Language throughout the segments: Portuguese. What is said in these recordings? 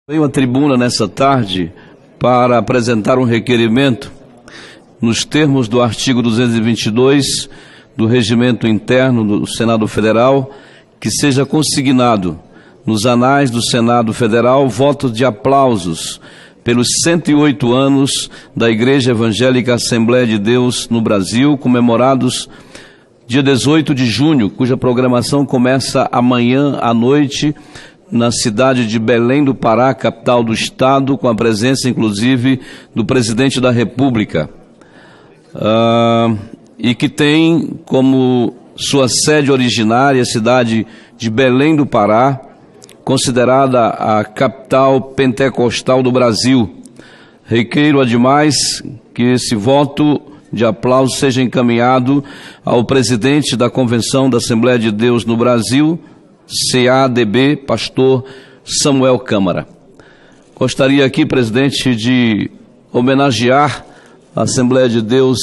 Venho à tribuna nessa tarde para apresentar um requerimento nos termos do artigo 222 do Regimento Interno do Senado Federal, que seja consignado nos anais do Senado Federal votos de aplausos pelos 108 anos da Igreja Evangélica Assembleia de Deus no Brasil, comemorados dia 18 de junho, cuja programação começa amanhã à noite, na cidade de Belém do Pará, capital do estado, com a presença, inclusive, do presidente da República, e que tem como sua sede originária a cidade de Belém do Pará, considerada a capital pentecostal do Brasil. Requeiro ademais que esse voto de aplauso seja encaminhado ao presidente da Convenção da Assembleia de Deus no Brasil, CADB, pastor Samuel Câmara. Gostaria aqui, presidente, de homenagear a Assembleia de Deus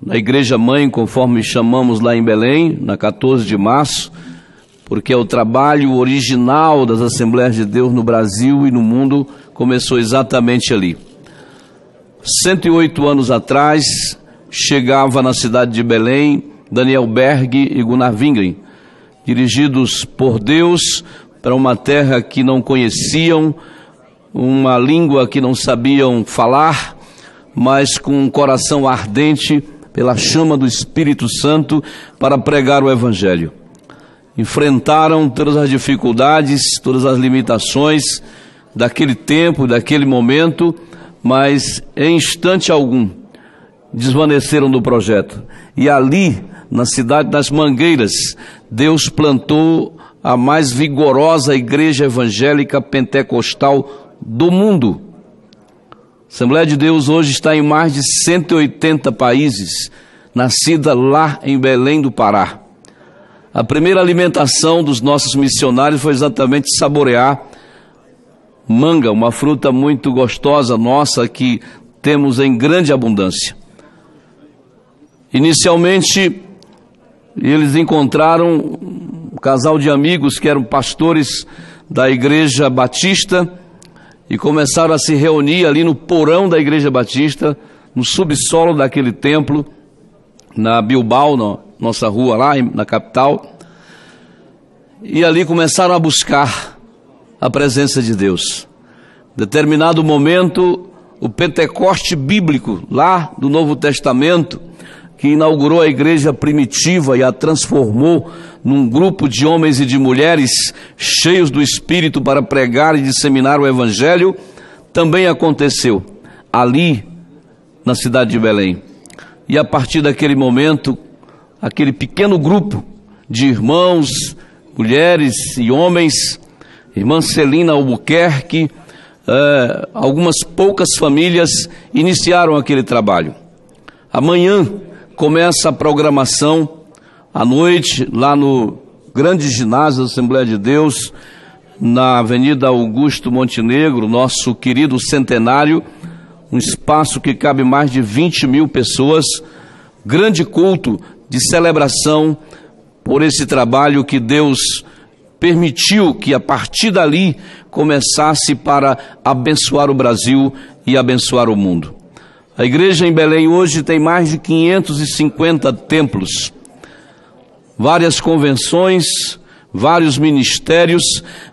na Igreja Mãe, conforme chamamos lá em Belém, na 14 de março, porque o trabalho original das Assembleias de Deus no Brasil e no mundo começou exatamente ali. 108 anos atrás, chegava na cidade de Belém Daniel Berg e Gunnar Wingren, dirigidos por Deus para uma terra que não conheciam, uma língua que não sabiam falar, mas com um coração ardente pela chama do Espírito Santo para pregar o Evangelho. Enfrentaram todas as dificuldades, todas as limitações daquele tempo, daquele momento, mas em instante algum desvaneceram do projeto. E ali, na cidade das Mangueiras, Deus plantou a mais vigorosa igreja evangélica pentecostal do mundo. A Assembleia de Deus hoje está em mais de 180 países, nascida lá em Belém do Pará. A primeira alimentação dos nossos missionários foi exatamente saborear manga, uma fruta muito gostosa nossa que temos em grande abundância. Inicialmente, eles encontraram um casal de amigos que eram pastores da Igreja Batista e começaram a se reunir ali no porão da Igreja Batista, no subsolo daquele templo, na Bilbao, na nossa rua lá, na capital, e ali começaram a buscar a presença de Deus. Em determinado momento, o Pentecoste bíblico, lá do Novo Testamento, que inaugurou a igreja primitiva e a transformou num grupo de homens e de mulheres cheios do Espírito para pregar e disseminar o Evangelho, também aconteceu ali na cidade de Belém. E a partir daquele momento, aquele pequeno grupo de irmãos, mulheres e homens, irmã Celina Albuquerque, algumas poucas famílias iniciaram aquele trabalho. Amanhã começa a programação, à noite, lá no grande ginásio da Assembleia de Deus, na Avenida Augusto Montenegro, nosso querido centenário, um espaço que cabe mais de 20 mil pessoas, grande culto de celebração por esse trabalho que Deus permitiu que a partir dali começasse para abençoar o Brasil e abençoar o mundo. A igreja em Belém hoje tem mais de 550 templos, várias convenções, vários ministérios,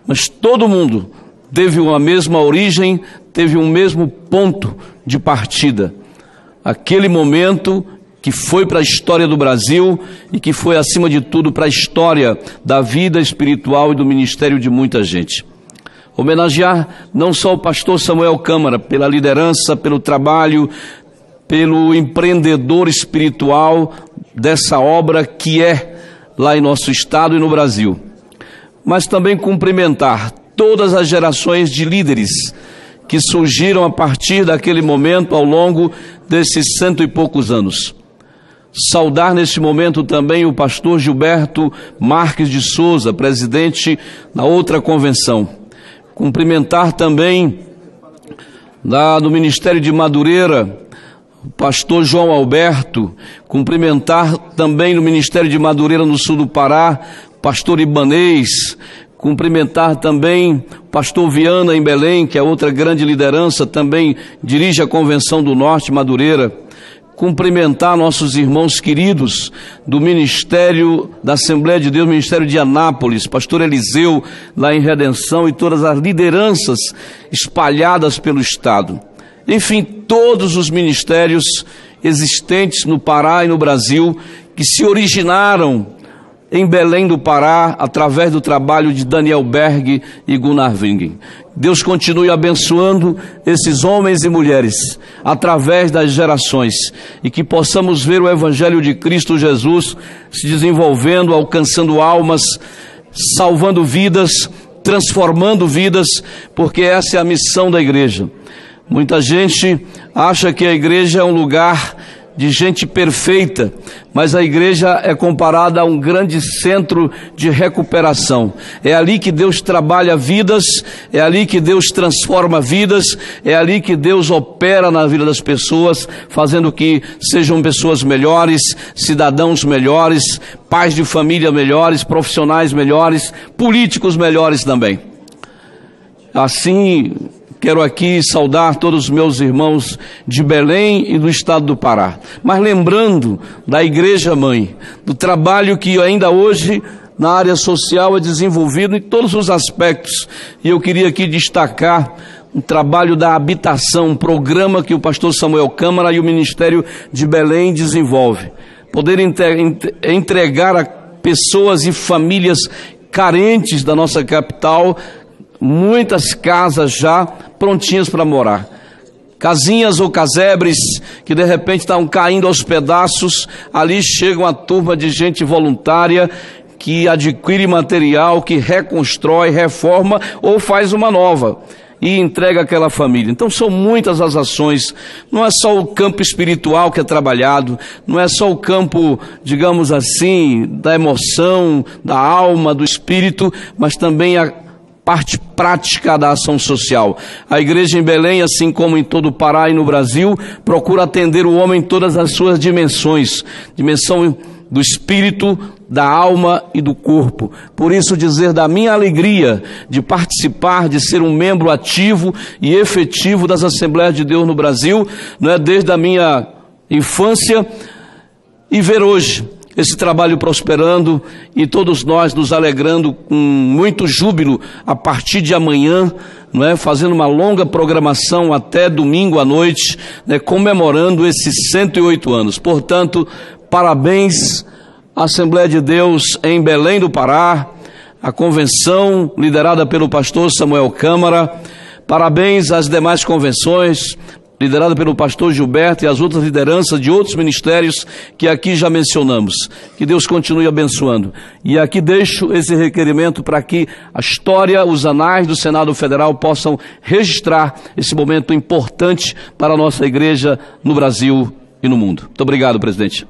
mas todo mundo teve uma mesma origem, teve um mesmo ponto de partida. Aquele momento que foi para a história do Brasil e que foi, acima de tudo, para a história da vida espiritual e do ministério de muita gente. Homenagear não só o pastor Samuel Câmara, pela liderança, pelo trabalho, pelo empreendedor espiritual dessa obra que é lá em nosso estado e no Brasil, mas também cumprimentar todas as gerações de líderes que surgiram a partir daquele momento ao longo desses 100 e poucos anos. Saudar neste momento também o pastor Gilberto Marques de Souza, presidente da outra convenção. Cumprimentar também do Ministério de Madureira, o pastor João Alberto. Cumprimentar também no Ministério de Madureira, no sul do Pará, pastor Ibanês. Cumprimentar também o pastor Viana em Belém, que é outra grande liderança, também dirige a Convenção do Norte, Madureira. Cumprimentar nossos irmãos queridos do Ministério da Assembleia de Deus, Ministério de Anápolis, pastor Eliseu, lá em Redenção, e todas as lideranças espalhadas pelo Estado. Enfim, todos os ministérios existentes no Pará e no Brasil, que se originaram em Belém do Pará, através do trabalho de Daniel Berg e Gunnar Wingen. Deus continue abençoando esses homens e mulheres, através das gerações, e que possamos ver o Evangelho de Cristo Jesus se desenvolvendo, alcançando almas, salvando vidas, transformando vidas, porque essa é a missão da igreja. Muita gente acha que a igreja é um lugar de gente perfeita, mas a igreja é comparada a um grande centro de recuperação. É ali que Deus trabalha vidas, é ali que Deus transforma vidas, é ali que Deus opera na vida das pessoas, fazendo que sejam pessoas melhores, cidadãos melhores, pais de família melhores, profissionais melhores, políticos melhores também. Assim, quero aqui saudar todos os meus irmãos de Belém e do estado do Pará. Mas lembrando da Igreja Mãe, do trabalho que ainda hoje na área social é desenvolvido em todos os aspectos. E eu queria aqui destacar um trabalho da habitação, um programa que o pastor Samuel Câmara e o Ministério de Belém desenvolve. Poder entregar a pessoas e famílias carentes da nossa capital muitas casas já prontinhas para morar. Casinhas ou casebres que de repente estão caindo aos pedaços. Ali chega uma turma de gente voluntária que adquire material, que reconstrói, reforma ou faz uma nova e entrega aquela família. Então são muitas as ações. Não é só o campo espiritual que é trabalhado, não é só o campo, digamos assim, da emoção, da alma, do espírito, mas também a parte prática da ação social. A igreja em Belém, assim como em todo o Pará e no Brasil, procura atender o homem em todas as suas dimensões. Dimensão do espírito, da alma e do corpo. Por isso dizer da minha alegria de participar, de ser um membro ativo e efetivo das Assembleias de Deus no Brasil, não é, desde a minha infância, e ver hoje esse trabalho prosperando e todos nós nos alegrando com muito júbilo a partir de amanhã, não é? Fazendo uma longa programação até domingo à noite, né? Comemorando esses 108 anos. Portanto, parabéns à Assembleia de Deus em Belém do Pará, a convenção liderada pelo pastor Samuel Câmara, parabéns às demais convenções, liderada pelo pastor Gilberto e as outras lideranças de outros ministérios que aqui já mencionamos. Que Deus continue abençoando. E aqui deixo esse requerimento para que a história, os anais do Senado Federal possam registrar esse momento importante para a nossa igreja no Brasil e no mundo. Muito obrigado, presidente.